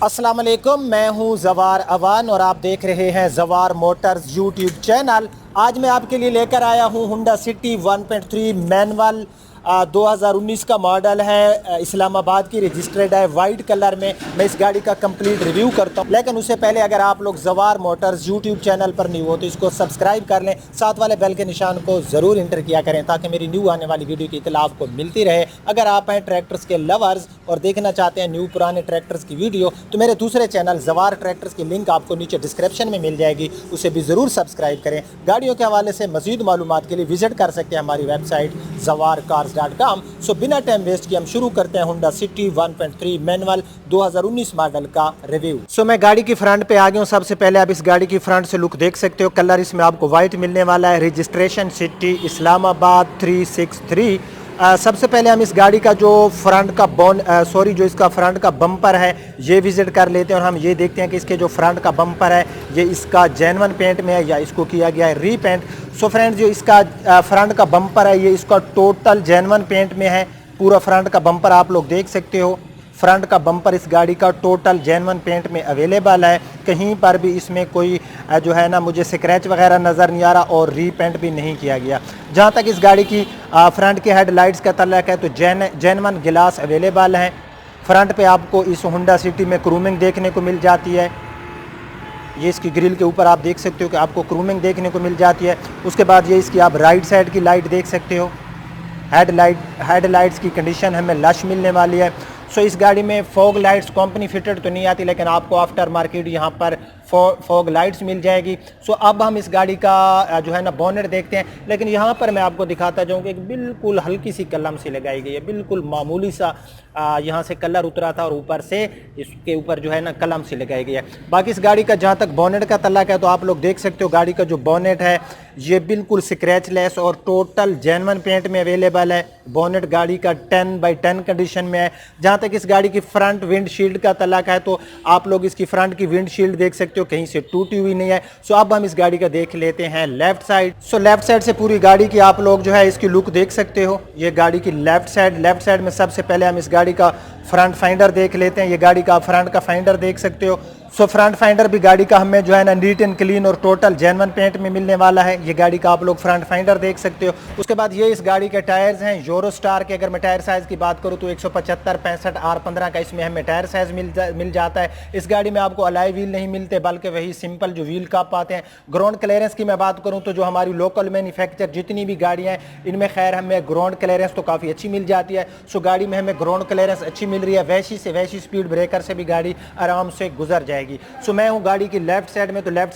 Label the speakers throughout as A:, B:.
A: अस्सलाम वालेकुम, मैं हूं जवार अवान और आप देख रहे हैं जवार मोटर्स यूट्यूब चैनल। आज मैं आपके लिए लेकर आया हूं होंडा सिटी 1.3 मैनुअल 2019 का मॉडल है, इस्लामाबाद की रजिस्टर्ड है, वाइट कलर में। मैं इस गाड़ी का कंप्लीट रिव्यू करता हूं, लेकिन उससे पहले अगर आप लोग जवार मोटर्स यूट्यूब चैनल पर न्यू हो तो इसको सब्सक्राइब कर लें, साथ वाले बेल के निशान को ज़रूर इंटर किया करें ताकि मेरी न्यू आने वाली वीडियो की इत्तला आपको मिलती रहे। अगर आप हैं ट्रैक्टर्स के लवर्स और देखना चाहते हैं न्यू पुराने ट्रैक्टर्स की वीडियो, तो मेरे दूसरे चैनल जवार ट्रैक्टर्स की लिंक आपको नीचे डिस्क्रिप्शन में मिल जाएगी, उसे भी ज़रूर सब्सक्राइब करें। गाड़ियों के हवाले से मज़ीद मालूमात के लिए विजिट कर सकते हैं हमारी वेबसाइट zawarcars.com। सो बिना टाइम वेस्ट किए हम शुरू करते हैं होंडा सिटी 1.3 मैनुअल 2019 मॉडल का रिव्यू। सो मैं गाड़ी की फ्रंट पे आ गया हूँ। सबसे पहले आप इस गाड़ी की फ्रंट से लुक देख सकते हो। कलर इसमें आपको वाइट मिलने वाला है। Registration city Islamabad 363। सबसे पहले हम इस गाड़ी का जो फ्रंट का जो इसका फ्रंट का बम्पर है ये विजिट कर लेते हैं और हम ये देखते हैं कि इसके जो फ्रंट का बम्पर है ये इसका जेन्युइन पेंट में है या इसको किया गया है रीपेंट। सो फ्रेंड्स, जो इसका फ्रंट का बम्पर है ये इसका टोटल जेन्युइन पेंट में है। पूरा फ्रंट का बम्पर आप लोग देख सकते हो। फ्रंट का बम्पर इस गाड़ी का टोटल जेन्युइन पेंट में अवेलेबल है। कहीं पर भी इसमें कोई जो है ना मुझे स्क्रैच वगैरह नज़र नहीं आ रहा और रीपेंट भी नहीं किया गया। जहाँ तक इस गाड़ी की फ्रंट के हेडलाइट्स का तल्लक है तो जेन्युइन गिलास अवेलेबल हैं। फ्रंट पे आपको इस होंडा सिटी में क्रूमिंग देखने को मिल जाती है। ये इसकी ग्रिल के ऊपर आप देख सकते हो कि आपको क्रूमिंग देखने को मिल जाती है। उसके बाद ये इसकी आप राइट साइड की लाइट देख सकते हो। हेडलाइट्स की कंडीशन हमें लश मिलने वाली है। सो इस गाड़ी में फॉग लाइट्स कंपनी फिटेड तो नहीं आती, लेकिन आपको आफ्टर मार्केट यहाँ पर फॉग लाइट्स मिल जाएगी। सो अब हम इस गाड़ी का जो है ना बोनेट देखते हैं, लेकिन यहाँ पर मैं आपको दिखाता जाऊँ कि बिल्कुल हल्की सी कलम सी लगाई गई है। बिल्कुल मामूली सा यहाँ से कलर उतरा था और ऊपर से इसके ऊपर जो है ना कलम सी लगाई गई है। बाकी इस गाड़ी का जहाँ तक बोनेट का तल्लक है तो आप लोग देख सकते हो गाड़ी का जो बोनेट है ये बिल्कुल स्क्रैचलेस और टोटल जेन्युइन पेंट में अवेलेबल है। बोनेट गाड़ी का 10/10 कंडीशन में है। जहाँ तक इस गाड़ी की फ्रंट विंडशील्ड का तल्लक है तो आप लोग इसकी फ्रंट की विंडशील्ड देख सकते हो, कहीं से टूटी हुई नहीं है। सो अब हम इस गाड़ी का देख लेते हैं left side. So left side से पूरी गाड़ी की आप लोग जो है इसकी लुक देख सकते हो। ये गाड़ी की लेफ्ट साइड में सबसे पहले हम इस गाड़ी का फ्रंट फाइंडर देख लेते हैं। ये गाड़ी का फ्रंट का फाइंडर देख सकते हो। सो फ्रंट फाइंडर भी गाड़ी का हमें जो है ना नीट एंड क्लीन और टोटल जेन्युइन पेंट में मिलने वाला है। ये गाड़ी का आप लोग फ्रंट फाइंडर देख सकते हो। उसके बाद ये इस गाड़ी के टायर्स हैं यूरो स्टार के। अगर मैं टायर साइज की बात करूँ तो 175 65 R15 का इसमें हमें टायर साइज मिल जाता है। इस गाड़ी में आपको अलाई व्हील नहीं मिलते, बल्कि वही सिंपल जो व्हील कप आते हैं। ग्राउंड क्लियरेंस की मैं बात करूँ तो जो हमारी लोकल मैन्युफैक्चर जितनी भी गाड़ियाँ हैं इनमें खैर हमें ग्राउंड क्लियरेंस तो काफ़ी अच्छी मिल जाती है। सो गाड़ी में हमें ग्राउंड क्लियरेंस अच्छी मिल रही है। वैसी से वैसी स्पीड ब्रेकर से भी गाड़ी आराम से गुजर जाएगी। सो मैं गाड़ी की लेफ्ट साइड में, तो लेफ्ट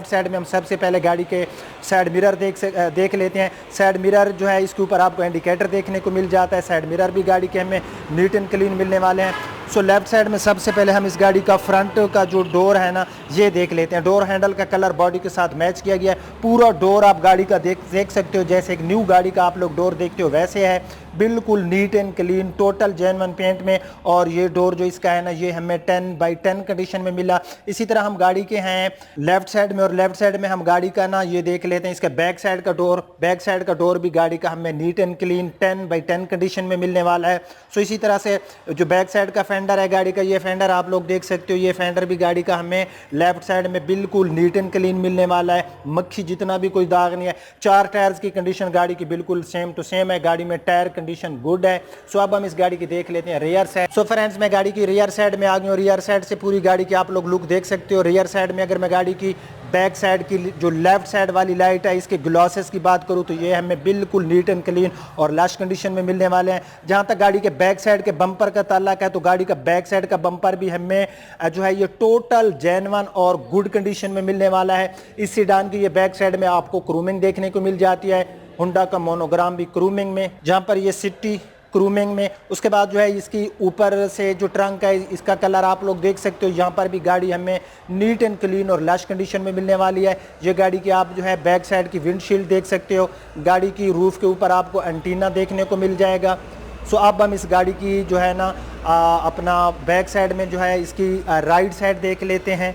A: साइड में हम सबसे पहले गाड़ी के साइड मिरर देख लेते हैं। साइड मिरर जो है इसके ऊपर आपको इंडिकेटर देखने को मिल जाता है। साइड मिरर भी गाड़ी के हमें नीट एंड क्लीन मिलने वाले हैं। सो लेफ्ट साइड में सबसे पहले हम इस गाड़ी का फ्रंट का जो डोर है ना ये देख लेते हैं। डोर हैंडल का कलर बॉडी के साथ मैच किया गया है। पूरा डोर आप गाड़ी का देख सकते हो, जैसे एक न्यू गाड़ी का आप लोग डोर देखते हो वैसे है। बिल्कुल neat and clean total genuine paint में। और ये डोर जो इसका है ना ये हमें 10/10 कंडीशन में मिला। इसी तरह हम गाड़ी के हैं लेफ्ट साइड में, और लेफ्ट साइड में हम गाड़ी का ना ये देख लेते हैं इसका बैक साइड का डोर भी गाड़ी का हमें नीट एंड क्लीन 10/10 कंडीशन में मिलने वाला है। सो इसी तरह से जो बैक साइड का फेंडर है गाड़ी का, ये फेंडर आप लोग देख सकते हो। ये फेंडर भी गाड़ी का हमें लेफ्ट साइड में बिल्कुल नीट एंड क्लीन मिलने वाला है। मक्खी जितना भी कोई दाग नहीं है। 4 टायर्स की कंडीशन गाड़ी की बिल्कुल सेम टू सेम है। गाड़ी में टायर कंडीशन गुड है। सो अब हम इस गाड़ी की देख लेते हैं रियर साइड। सो फ्रेंड्स, मैं गाड़ी की रियर साइड में आ गई हूँ। रियर साइड से पूरी गाड़ी की आप लोग लुक देख सकते हो। रियर साइड में अगर मैं गाड़ी की बैक साइड की जो लेफ्ट साइड वाली लाइट है इसके ग्लॉसेस की बात करूँ तो ये हमें बिल्कुल नीट एंड क्लीन और लश कंडीशन में मिलने वाले हैं। जहाँ तक गाड़ी के बैक साइड के बम्पर का ताल्लुक है तो गाड़ी का बैक साइड का बम्पर भी हमें जो है ये टोटल जेन्युइन और गुड कंडीशन में मिलने वाला है। इस सीडान की ये बैक साइड में आपको क्रूमिंग देखने को मिल जाती है। होंडा का मोनोग्राम भी क्रूमिंग में, जहाँ पर ये सिटी क्रूमिंग में। उसके बाद जो है इसकी ऊपर से जो ट्रंक है इसका कलर आप लोग देख सकते हो। यहाँ पर भी गाड़ी हमें नीट एंड क्लीन और लश कंडीशन में मिलने वाली है। ये गाड़ी की आप जो है बैक साइड की विंडशील्ड देख सकते हो। गाड़ी की रूफ के ऊपर आपको एंटीना देखने को मिल जाएगा। सो अब हम इस गाड़ी की जो है ना अपना बैक साइड में जो है इसकी राइट साइड देख लेते हैं।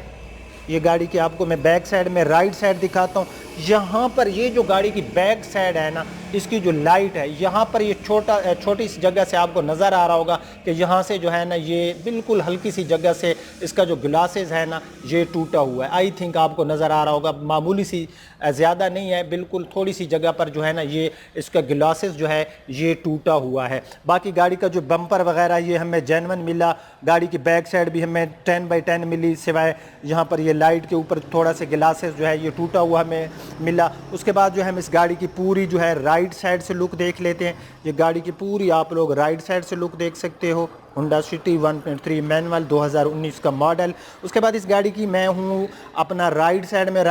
A: ये गाड़ी की आपको मैं बैक साइड में राइट साइड दिखाता हूँ। यहाँ पर ये जो गाड़ी की बैक साइड है ना, इसकी जो लाइट है यहाँ पर ये छोटी सी जगह से आपको नज़र आ रहा होगा कि यहाँ से जो है ना ये बिल्कुल हल्की सी जगह से इसका जो ग्लासेस है ना ये टूटा हुआ है। आई थिंक आपको नज़र आ रहा होगा, मामूली सी, ज़्यादा नहीं है, बिल्कुल थोड़ी सी जगह पर जो है ना ये इसका ग्लासेस जो है ये टूटा हुआ है। बाकी गाड़ी का जो बम्पर वगैरह ये हमें जेन्युइन मिला। गाड़ी की बैक साइड भी हमें 10x10 मिली, सिवाय यहाँ पर ये लाइट के ऊपर थोड़ा से ग्लासेस जो है ये टूटा हुआ हमें मिला। उसके बाद जो हम इस गाड़ी की पूरी जो है राइट साइड से लुक देख लेते हैं। ये गाड़ी की पूरी आप लोग राइट साइड से लुक देख सकते हो। होंडा सिटी 1.3 मैनुअल 2019 का मॉडल। उसके बाद इस गाड़ी की मैं हूँ अपना राइट साइड में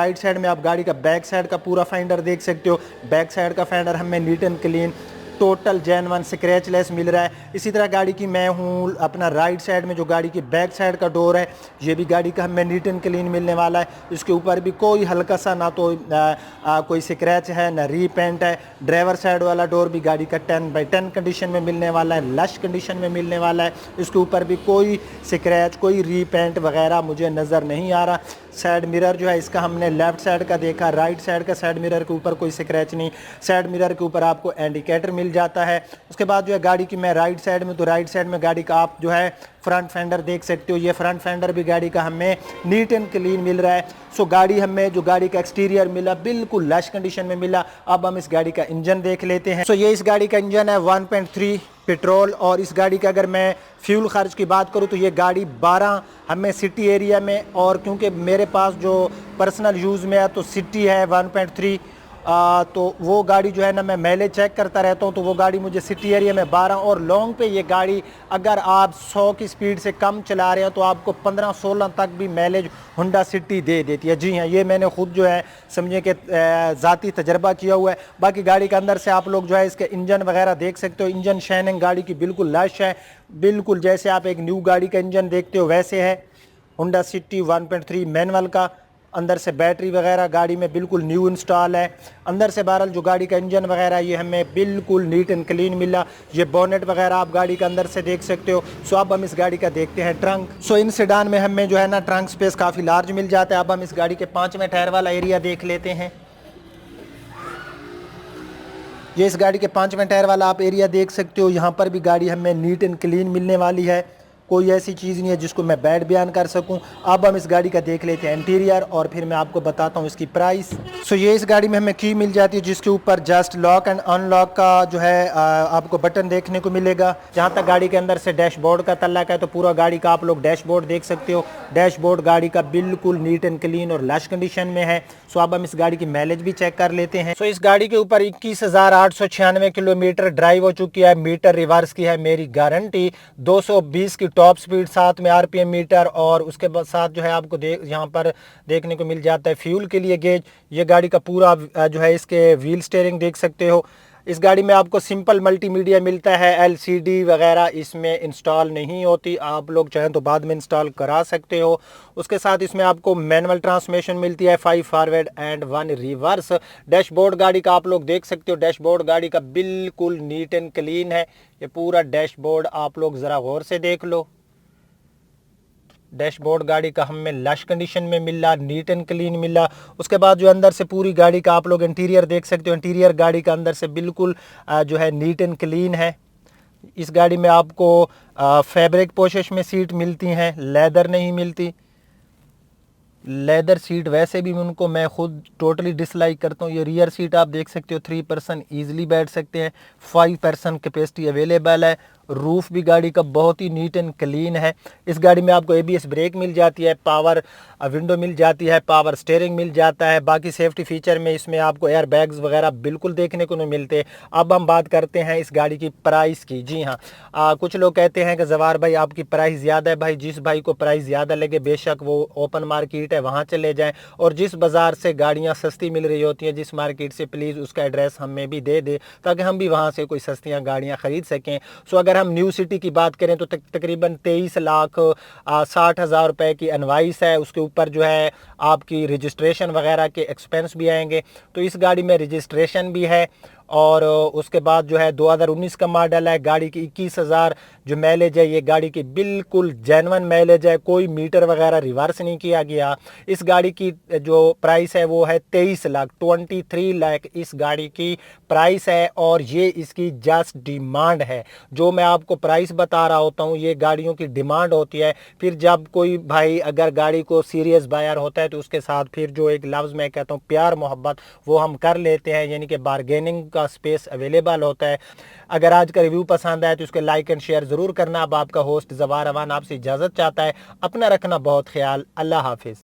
A: आप गाड़ी का बैक साइड का पूरा फेंडर देख सकते हो। बैक साइड का फेंडर हमें neat and clean, total genuine scratchless मिल रहा है। इसी तरह गाड़ी की मैं हूँ अपना राइट साइड में जो गाड़ी की बैक साइड का डोर है ये भी गाड़ी का हमें नीट एंड क्लीन मिलने वाला है। इसके ऊपर भी कोई हल्का सा ना तो कोई स्क्रैच है ना रीपेंट है। ड्राइवर साइड वाला डोर भी गाड़ी का 10x10 कंडीशन में मिलने वाला है, लश कंडीशन में मिलने वाला है। इसके ऊपर भी कोई स्क्रैच, कोई रीपेंट वगैरह मुझे नज़र नहीं आ रहा। साइड मिरर जो है इसका हमने लेफ्ट साइड का देखा, राइट साइड का साइड मिरर के ऊपर कोई स्क्रैच नहीं। साइड मिरर के ऊपर आपको इंडिकेटर मिल जाता है। उसके बाद जो है गाड़ी की मैं राइट साइड में, तो राइट साइड में गाड़ी का आप जो है फ्रंट फेंडर देख सकते हो। ये फ्रंट फेंडर भी गाड़ी का हमें नीट एंड क्लीन मिल रहा है। सो गाड़ी हमें जो गाड़ी का एक्सटीरियर मिला बिल्कुल लश कंडीशन में मिला। अब हम इस गाड़ी का इंजन देख लेते हैं। सो ये इस गाड़ी का इंजन है 1.3 पेट्रोल। और इस गाड़ी का अगर मैं फ्यूल खर्च की बात करूँ तो ये गाड़ी 12 हमें सिटी एरिया में, और क्योंकि मेरे पास जो पर्सनल यूज़ में है तो सिटी है 1.3, तो वो गाड़ी जो है ना मैं माइलेज चेक करता रहता हूँ, तो वो गाड़ी मुझे सिटी एरिया में 12, और लॉन्ग पे ये गाड़ी अगर आप 100 की स्पीड से कम चला रहे हो तो आपको 15-16 तक भी माइलेज होंडा सिटी दे देती है। जी हाँ, ये मैंने खुद जो है समझे कि ज़ाती तजर्बा किया हुआ है। बाकी गाड़ी के अंदर से आप लोग जो है इसके इंजन वगैरह देख सकते हो। इंजन शाइनिंग गाड़ी की बिल्कुल लश है, बिल्कुल जैसे आप एक न्यू गाड़ी का इंजन देखते हो वैसे है। होंडा सिटी 1.3 मैनुअल का अंदर से बैटरी वगैरह गाड़ी में बिल्कुल न्यू इंस्टॉल है। अंदर से बहरहाल जो गाड़ी का इंजन वगैरह ये हमें बिल्कुल नीट एंड क्लीन मिला। ये बोनेट वगैरह आप गाड़ी के अंदर से देख सकते हो। सो अब हम इस गाड़ी का देखते हैं ट्रंक। सो इन सेडान में हमें जो है ना ट्रंक स्पेस काफ़ी लार्ज मिल जाता है। अब हम इस गाड़ी के 5वें टायर वाला एरिया देख लेते हैं। ये इस गाड़ी के 5वें टायर वाला आप एरिया देख सकते हो। यहाँ पर भी गाड़ी हमें नीट एंड क्लीन मिलने वाली है, कोई ऐसी चीज़ नहीं है जिसको मैं बैड बयान कर सकूं। अब हम इस गाड़ी का देख लेते हैं इंटीरियर और फिर मैं आपको बताता हूं इसकी प्राइस। सो ये इस गाड़ी में हमें की मिल जाती है जिसके ऊपर जस्ट लॉक एंड अनलॉक का जो है आपको बटन देखने को मिलेगा। जहाँ तक गाड़ी के अंदर से डैशबोर्ड का तल्लक है तो पूरा गाड़ी का आप लोग डैशबोर्ड देख सकते हो। डैशबोर्ड गाड़ी का बिल्कुल नीट एंड क्लीन और लश कंडीशन में है। सो अब हम इस गाड़ी की माइलेज भी चेक कर लेते हैं। सो इस गाड़ी के ऊपर 21,896 किलोमीटर ड्राइव हो चुकी है। मीटर रिवर्स की है मेरी गारंटी। 220 की टॉप स्पीड, साथ में आरपीएम मीटर, और उसके बाद साथ जो है आपको यहाँ पर देखने को मिल जाता है फ्यूल के लिए गेज। ये गाड़ी का पूरा जो है इसके व्हील स्टीयरिंग देख सकते हो। इस गाड़ी में आपको सिंपल मल्टीमीडिया मिलता है, एलसीडी वगैरह इसमें इंस्टॉल नहीं होती, आप लोग चाहें तो बाद में इंस्टॉल करा सकते हो। उसके साथ इसमें आपको मैनुअल ट्रांसमिशन मिलती है, 5 फॉरवर्ड एंड 1 रिवर्स। डैशबोर्ड गाड़ी का आप लोग देख सकते हो। डैशबोर्ड गाड़ी का बिल्कुल नीट एंड क्लीन है। ये पूरा डैशबोर्ड आप लोग ज़रा गौर से देख लो। डैशबोर्ड गाड़ी का हमें लश कंडीशन में मिला, नीट एंड क्लीन मिला। उसके बाद जो अंदर से पूरी गाड़ी का आप लोग इंटीरियर देख सकते हो। इंटीरियर गाड़ी का अंदर से बिल्कुल जो है नीट एंड क्लीन है। इस गाड़ी में आपको फैब्रिक पोशेश में सीट मिलती हैं, लेदर नहीं मिलती। लेदर सीट वैसे भी उनको मैं खुद टोटली डिसलाइक करता हूँ। ये रियर सीट आप देख सकते हो, 3 पर्सन ईजिली बैठ सकते हैं, 5 पर्सन कैपेसिटी अवेलेबल है। रूफ भी गाड़ी का बहुत ही नीट एंड क्लीन है। इस गाड़ी में आपको एबीएस ब्रेक मिल जाती है, पावर विंडो मिल जाती है, पावर स्टीयरिंग मिल जाता है। बाकी सेफ्टी फीचर में इसमें आपको एयर बैग्स वगैरह बिल्कुल देखने को नहीं मिलते। अब हम बात करते हैं इस गाड़ी की प्राइस की। जी हाँ, कुछ लोग कहते हैं कि जवार भाई आपकी प्राइस ज़्यादा है। भाई जिस भाई को प्राइस ज़्यादा लगे बेशक वो ओपन मार्केट है वहाँ चले जाएँ, और जिस बाज़ार से गाड़ियाँ सस्ती मिल रही होती हैं, जिस मार्केट से, प्लीज़ उसका एड्रेस हमें भी दे दे ताकि हम भी वहाँ से कोई सस्तियाँ गाड़ियाँ ख़रीद सकें। सो अगर हम न्यू सिटी की बात करें तो तकरीबन 23,60,000 रुपए की इनवाइस है। उसके ऊपर जो है आपकी रजिस्ट्रेशन वगैरह के एक्सपेंस भी आएंगे। तो इस गाड़ी में रजिस्ट्रेशन भी है और उसके बाद जो है 2019 का मॉडल है, गाड़ी की 21,000 जो माइलेज है, ये गाड़ी की बिल्कुल जेन्युइन माइलेज है, कोई मीटर वगैरह रिवर्स नहीं किया गया। इस गाड़ी की जो प्राइस है वो है 23 लाख, 23 लाख इस गाड़ी की प्राइस है। और ये इसकी जस्ट डिमांड है। जो मैं आपको प्राइस बता रहा होता हूँ ये गाड़ियों की डिमांड होती है। फिर जब कोई भाई अगर गाड़ी को सीरियस बायर होता है तो उसके साथ फिर जो एक लफ्ज़ मैं कहता हूँ प्यार मोहब्बत वो हम कर लेते हैं, यानी कि बारगेनिंग का स्पेस अवेलेबल होता है। अगर आज का रिव्यू पसंद आए तो उसके लाइक एंड शेयर ज़रूर करना। अब आपका होस्ट ज़वार अवान आपसे इजाज़त चाहता है। अपना रखना बहुत ख्याल। अल्लाह हाफिज़।